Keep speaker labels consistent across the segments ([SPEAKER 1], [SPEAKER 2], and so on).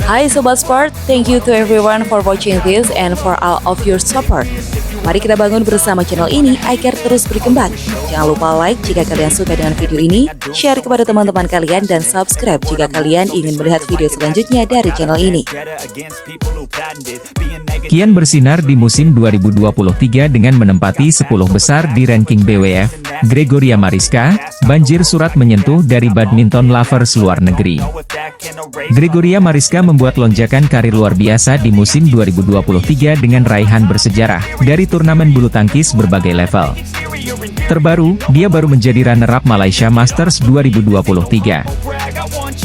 [SPEAKER 1] Hai Sobat Sport, thank you to everyone for watching this and for all of your support. Mari kita bangun bersama channel ini agar terus berkembang. Jangan lupa like jika kalian suka dengan video ini, share kepada teman-teman kalian, dan subscribe jika kalian ingin melihat video selanjutnya dari channel ini.
[SPEAKER 2] Kian bersinar di musim 2023 dengan menempati 10 besar di ranking BWF, Gregoria Mariska, banjir surat menyentuh dari badminton lovers luar negeri. Gregoria Mariska membuat lonjakan karir luar biasa di musim 2023 dengan raihan bersejarah dari turnamen bulu tangkis berbagai level. Terbaru, dia baru menjadi runner-up Malaysia Masters 2023.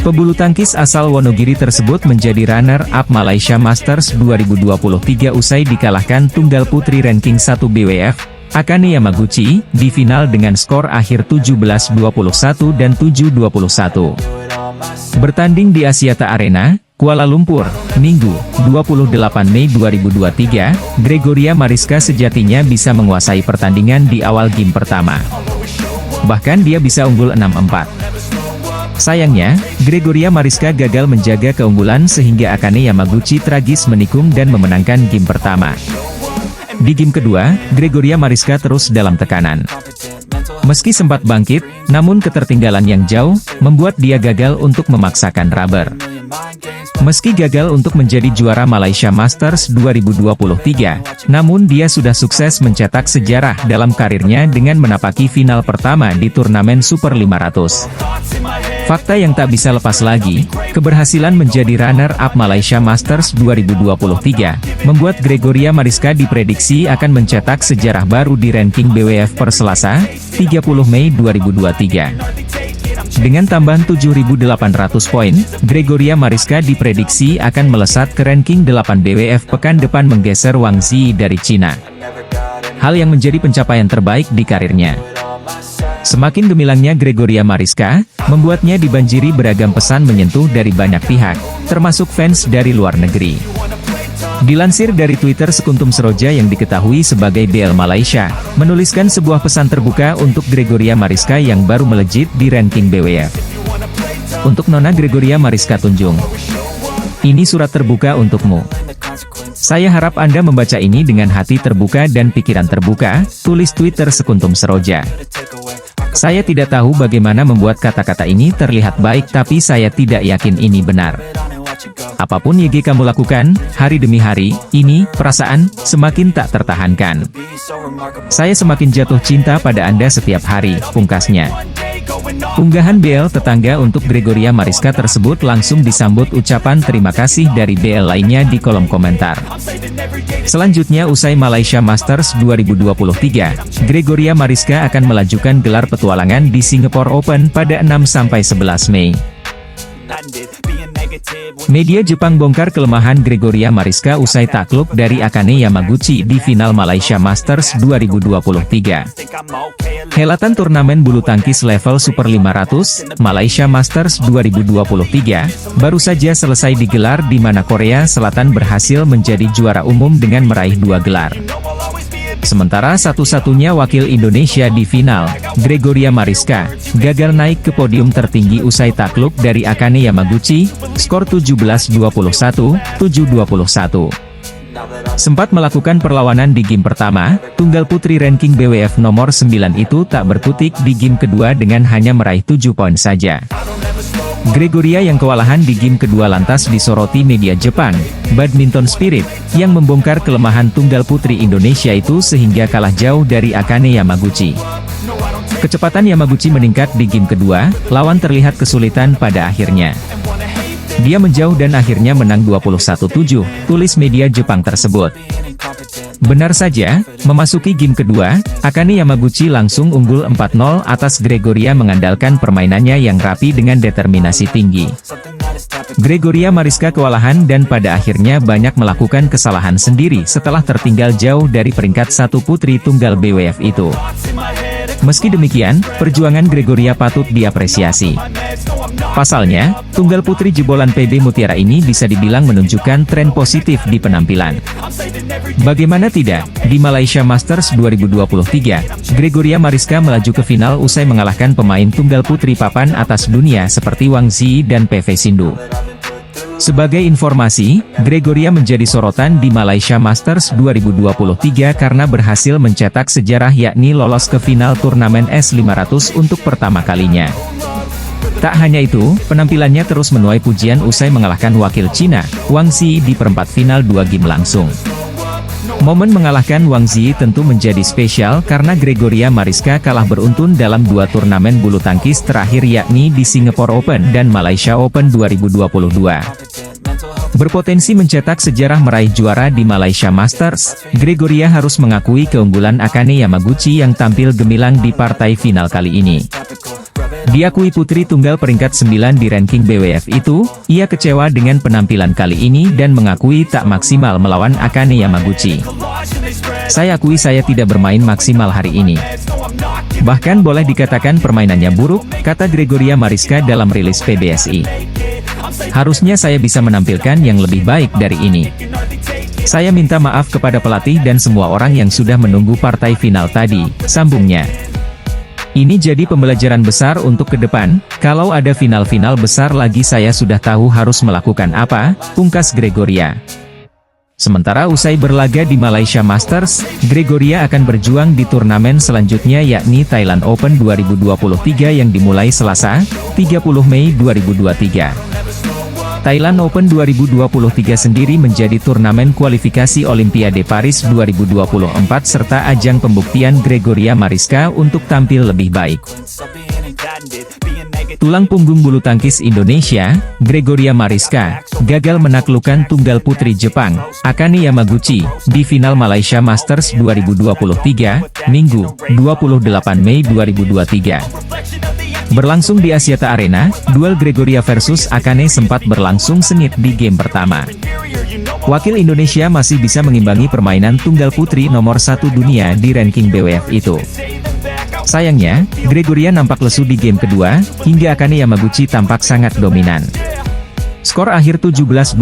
[SPEAKER 2] Pebulu tangkis asal Wonogiri tersebut menjadi runner-up Malaysia Masters 2023 usai dikalahkan tunggal putri ranking 1 BWF, Akane Yamaguchi, di final dengan skor akhir 17-21 dan 7-21. Bertanding di Axiata Arena, Kuala Lumpur, Minggu, 28 Mei 2023, Gregoria Mariska sejatinya bisa menguasai pertandingan di awal game pertama. Bahkan dia bisa unggul 6-4. Sayangnya, Gregoria Mariska gagal menjaga keunggulan sehingga Akane Yamaguchi tragis menikung dan memenangkan game pertama. Di game kedua, Gregoria Mariska terus dalam tekanan. Meski sempat bangkit, namun ketertinggalan yang jauh, membuat dia gagal untuk memaksakan rubber. Meski gagal untuk menjadi juara Malaysia Masters 2023, namun dia sudah sukses mencetak sejarah dalam karirnya dengan menapaki final pertama di turnamen Super 500. Fakta yang tak bisa lepas lagi, keberhasilan menjadi runner-up Malaysia Masters 2023, membuat Gregoria Mariska diprediksi akan mencetak sejarah baru di ranking BWF per Selasa, 30 Mei 2023. Dengan tambahan 7.800 poin, Gregoria Mariska diprediksi akan melesat ke ranking 8 BWF pekan depan menggeser Wang Zi dari Cina. Hal yang menjadi pencapaian terbaik di karirnya. Semakin gemilangnya Gregoria Mariska, membuatnya dibanjiri beragam pesan menyentuh dari banyak pihak, termasuk fans dari luar negeri. Dilansir dari Twitter, Sekuntum Seroja yang diketahui sebagai BL Malaysia, menuliskan sebuah pesan terbuka untuk Gregoria Mariska yang baru melejit di ranking BWF. Untuk Nona Gregoria Mariska Tunjung, ini surat terbuka untukmu. Saya harap Anda membaca ini dengan hati terbuka dan pikiran terbuka, tulis Twitter Sekuntum Seroja. Saya tidak tahu bagaimana membuat kata-kata ini terlihat baik, tapi saya tidak yakin ini benar. Apapun YG kamu lakukan, hari demi hari, ini, perasaan, semakin tak tertahankan. Saya semakin jatuh cinta pada Anda setiap hari, pungkasnya. Unggahan BL tetangga untuk Gregoria Mariska tersebut langsung disambut ucapan terima kasih dari BL lainnya di kolom komentar. Selanjutnya, usai Malaysia Masters 2023, Gregoria Mariska akan melajukan gelar petualangan di Singapore Open pada 6-11 Mei. Media Jepang bongkar kelemahan Gregoria Mariska usai takluk dari Akane Yamaguchi di final Malaysia Masters 2023. Helatan turnamen bulu tangkis level Super 500, Malaysia Masters 2023, baru saja selesai digelar di mana Korea Selatan berhasil menjadi juara umum dengan meraih 2 gelar. Sementara satu-satunya wakil Indonesia di final, Gregoria Mariska, gagal naik ke podium tertinggi usai takluk dari Akane Yamaguchi, skor 17-21, 7-21. Sempat melakukan perlawanan di game pertama, tunggal putri ranking BWF nomor 9 itu tak berkutik di game kedua dengan hanya meraih 7 poin saja. Gregoria yang kewalahan di game kedua lantas disoroti media Jepang, Badminton Spirit, yang membongkar kelemahan tunggal putri Indonesia itu sehingga kalah jauh dari Akane Yamaguchi. Kecepatan Yamaguchi meningkat di game kedua, lawan terlihat kesulitan pada akhirnya. Dia menjauh dan akhirnya menang 21-7, tulis media Jepang tersebut. Benar saja, memasuki game kedua, Akane Yamaguchi langsung unggul 4-0 atas Gregoria mengandalkan permainannya yang rapi dengan determinasi tinggi. Gregoria Mariska kewalahan dan pada akhirnya banyak melakukan kesalahan sendiri setelah tertinggal jauh dari peringkat 1 putri tunggal BWF itu. Meski demikian, perjuangan Gregoria patut diapresiasi. Pasalnya, tunggal putri jebolan PB Mutiara ini bisa dibilang menunjukkan tren positif di penampilan. Bagaimana tidak, di Malaysia Masters 2023, Gregoria Mariska melaju ke final usai mengalahkan pemain tunggal putri papan atas dunia seperti Wang Zi dan PV Sindhu. Sebagai informasi, Gregoria menjadi sorotan di Malaysia Masters 2023 karena berhasil mencetak sejarah yakni lolos ke final turnamen S500 untuk pertama kalinya. Tak hanya itu, penampilannya terus menuai pujian usai mengalahkan wakil Cina, Wang Zhi di perempat final 2 game langsung. Momen mengalahkan Wang Zhi tentu menjadi spesial karena Gregoria Mariska kalah beruntun dalam 2 turnamen bulu tangkis terakhir yakni di Singapore Open dan Malaysia Open 2022. Berpotensi mencetak sejarah meraih juara di Malaysia Masters, Gregoria harus mengakui keunggulan Akane Yamaguchi yang tampil gemilang di partai final kali ini. Diakui putri tunggal peringkat 9 di ranking BWF itu, ia kecewa dengan penampilan kali ini dan mengakui tak maksimal melawan Akane Yamaguchi. Saya akui saya tidak bermain maksimal hari ini. Bahkan boleh dikatakan permainannya buruk, kata Gregoria Mariska dalam rilis PBSI. Harusnya saya bisa menampilkan yang lebih baik dari ini. Saya minta maaf kepada pelatih dan semua orang yang sudah menunggu partai final tadi, sambungnya. Ini jadi pembelajaran besar untuk ke depan, kalau ada final-final besar lagi saya sudah tahu harus melakukan apa, pungkas Gregoria. Sementara usai berlaga di Malaysia Masters, Gregoria akan berjuang di turnamen selanjutnya yakni Thailand Open 2023 yang dimulai Selasa, 30 Mei 2023. Thailand Open 2023 sendiri menjadi turnamen kualifikasi Olimpiade Paris 2024 serta ajang pembuktian Gregoria Mariska untuk tampil lebih baik. Tulang punggung bulu tangkis Indonesia, Gregoria Mariska, gagal menaklukkan tunggal putri Jepang, Akane Yamaguchi, di final Malaysia Masters 2023, Minggu, 28 Mei 2023. Berlangsung di Axiata Arena, duel Gregoria versus Akane sempat berlangsung sengit di game pertama. Wakil Indonesia masih bisa mengimbangi permainan tunggal putri nomor 1 dunia di ranking BWF itu. Sayangnya, Gregoria nampak lesu di game kedua, hingga Akane Yamaguchi tampak sangat dominan. Skor akhir 17-21,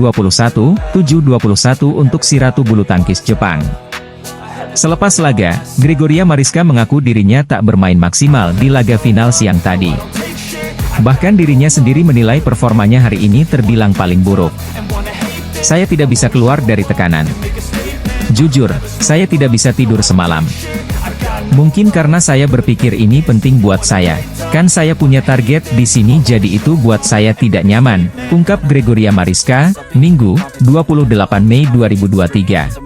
[SPEAKER 2] 7-21 untuk si ratu bulu tangkis Jepang. Selepas laga, Gregoria Mariska mengaku dirinya tak bermain maksimal di laga final siang tadi. Bahkan dirinya sendiri menilai performanya hari ini terbilang paling buruk. Saya tidak bisa keluar dari tekanan. Jujur, saya tidak bisa tidur semalam. Mungkin karena saya berpikir ini penting buat saya. Kan saya punya target di sini jadi itu buat saya tidak nyaman, ungkap Gregoria Mariska, Minggu, 28 Mei 2023.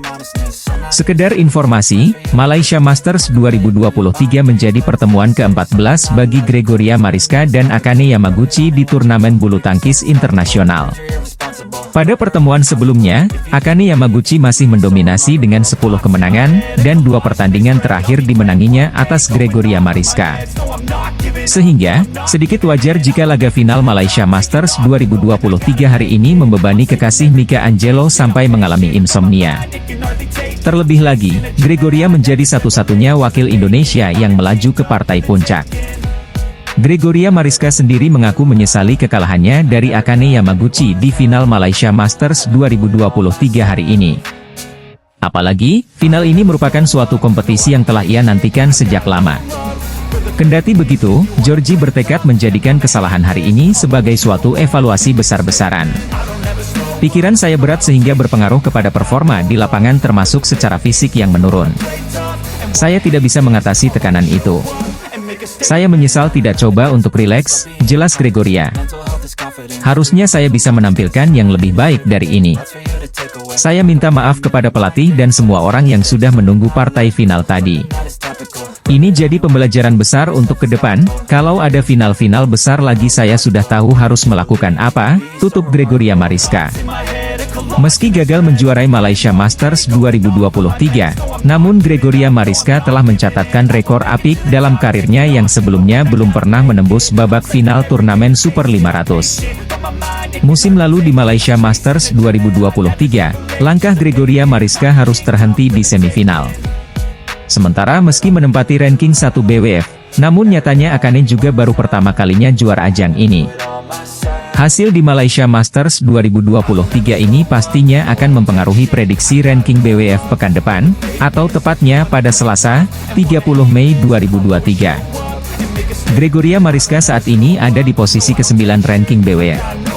[SPEAKER 2] Sekedar informasi, Malaysia Masters 2023 menjadi pertemuan ke-14 bagi Gregoria Mariska dan Akane Yamaguchi di turnamen bulu tangkis internasional. Pada pertemuan sebelumnya, Akane Yamaguchi masih mendominasi dengan 10 kemenangan, dan 2 pertandingan terakhir dimenanginya atas Gregoria Mariska. Sehingga, sedikit wajar jika laga final Malaysia Masters 2023 hari ini membebani kekasih Mika Angelo sampai mengalami insomnia. Terlebih lagi, Gregoria menjadi satu-satunya wakil Indonesia yang melaju ke partai puncak. Gregoria Mariska sendiri mengaku menyesali kekalahannya dari Akane Yamaguchi di final Malaysia Masters 2023 hari ini. Apalagi, final ini merupakan suatu kompetisi yang telah ia nantikan sejak lama. Kendati begitu, Georgie bertekad menjadikan kesalahan hari ini sebagai suatu evaluasi besar-besaran. Pikiran saya berat sehingga berpengaruh kepada performa di lapangan termasuk secara fisik yang menurun. Saya tidak bisa mengatasi tekanan itu. Saya menyesal tidak coba untuk rileks, jelas Gregoria. Harusnya saya bisa menampilkan yang lebih baik dari ini. Saya minta maaf kepada pelatih dan semua orang yang sudah menunggu partai final tadi. Ini jadi pembelajaran besar untuk ke depan, kalau ada final-final besar lagi saya sudah tahu harus melakukan apa, tutup Gregoria Mariska. Meski gagal menjuarai Malaysia Masters 2023, namun Gregoria Mariska telah mencatatkan rekor apik dalam karirnya yang sebelumnya belum pernah menembus babak final turnamen Super 500. Musim lalu di Malaysia Masters 2023, langkah Gregoria Mariska harus terhenti di semifinal. Sementara meski menempati ranking 1 BWF, namun nyatanya Akane juga baru pertama kalinya juara ajang ini. Hasil di Malaysia Masters 2023 ini pastinya akan mempengaruhi prediksi ranking BWF pekan depan, atau tepatnya pada Selasa, 30 Mei 2023. Gregoria Mariska saat ini ada di posisi ke-9 ranking BWF.